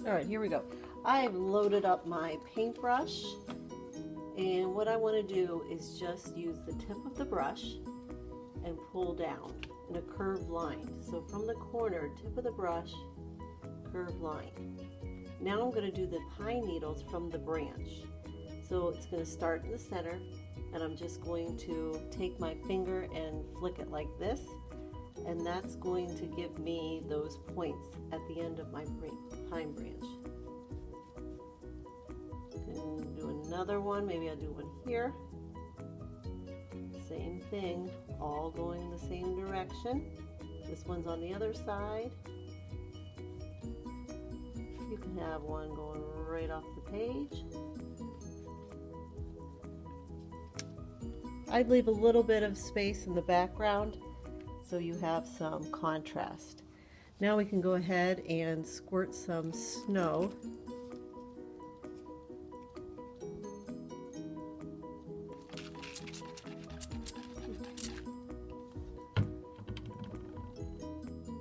All right, here we go. I've loaded up my paintbrush, and what I want to do is just use the tip of the brush and pull down in a curved line. So from the corner, tip of the brush, curved line. Now I'm going to do the pine needles from the branch. So it's going to start in the center, and I'm just going to take my finger and flick it like this, and that's going to give me those points at the end of my pine branch. And do another one, maybe I'll do one here. Same thing, all going in the same direction. This one's on the other side. You can have one going right off the page. I'd leave a little bit of space in the background so you have some contrast. Now we can go ahead and squirt some snow.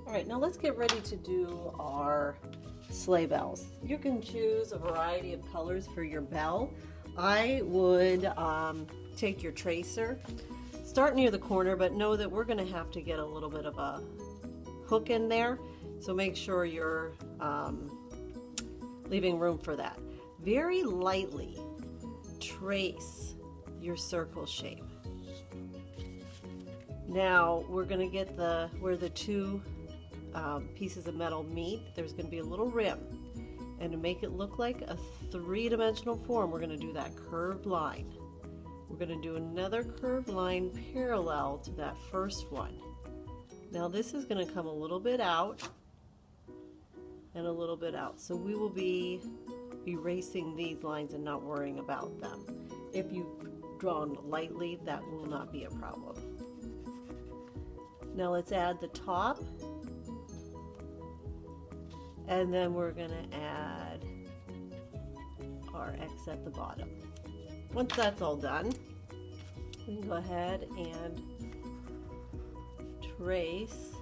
All right, now let's get ready to do our sleigh bells. You can choose a variety of colors for your bell. I would take your tracer, start near the corner, but know that we're going to have to get a little bit of a hook in there, so make sure you're leaving room for that. Very lightly trace your circle shape. Now we're going to get where the two pieces of metal meet, there's going to be a little rim, and to make it look like a three-dimensional form, we're going to do that curved line. We're going to do another curved line parallel to that first one. Now this is going to come a little bit out and a little bit out, so we will be erasing these lines and not worrying about them. If you've drawn lightly, that will not be a problem. Now let's add the top, and then we're going to add our X at the bottom. Once that's all done, we can go ahead and trace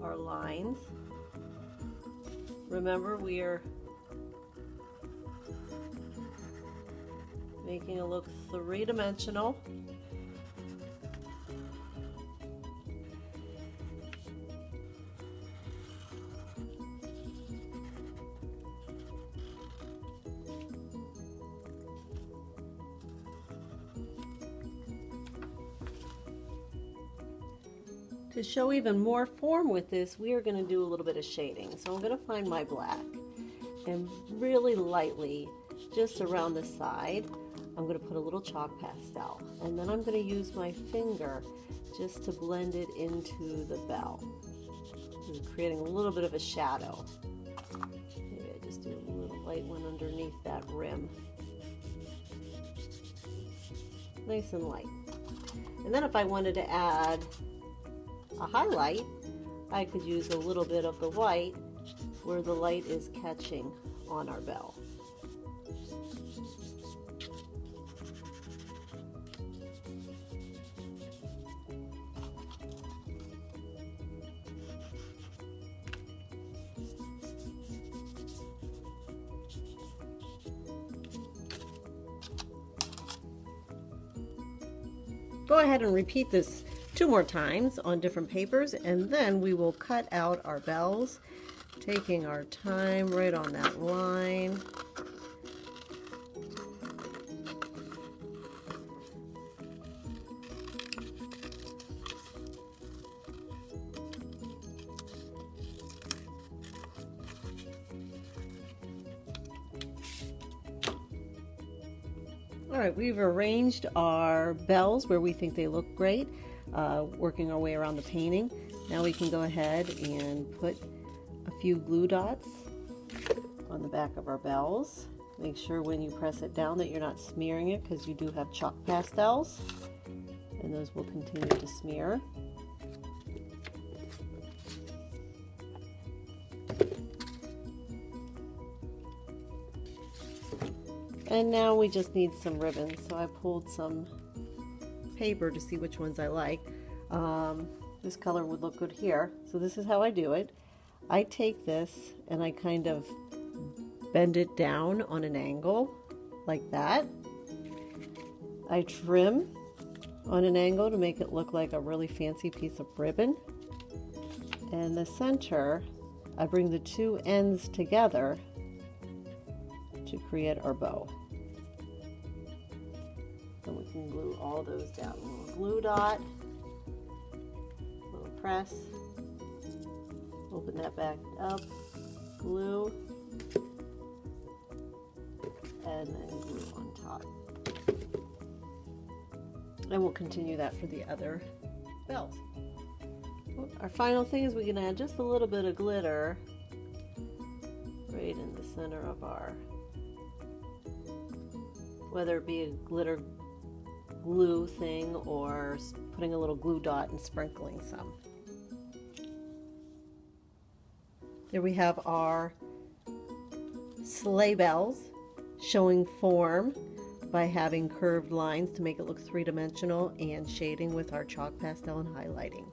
our lines. Remember, we are making it look three-dimensional. To show even more form with this, we are going to do a little bit of shading. So I'm going to find my black and really lightly, just around the side, I'm going to put a little chalk pastel. And then I'm going to use my finger just to blend it into the bell, creating a little bit of a shadow. Maybe I just do a little light one underneath that rim. Nice and light. And then if I wanted to add a highlight, I could use a little bit of the white where the light is catching on our bell. Go ahead and repeat this 2 more times on different papers, and then we will cut out our bells, taking our time right on that line. All right, we've arranged our bells where we think they look great, working our way around the painting. Now we can go ahead and put a few glue dots on the back of our bells. Make sure when you press it down that you're not smearing it, because you do have chalk pastels, and those will continue to smear. And now we just need some ribbons, so I pulled some paper to see which ones I like. This color would look good here, so this is how I do it. I take this and I kind of bend it down on an angle like that. I trim on an angle to make it look like a really fancy piece of ribbon. And the center, I bring the two ends together to create our bow. And we can glue all those down. A little glue dot, a little press, open that back up, glue, and then glue on top. And we'll continue that for the other bells. Our final thing is we can add just a little bit of glitter right in the center of our, whether it be a glitter glue thing or putting a little glue dot and sprinkling some. There we have our sleigh bells showing form by having curved lines to make it look three-dimensional and shading with our chalk pastel and highlighting.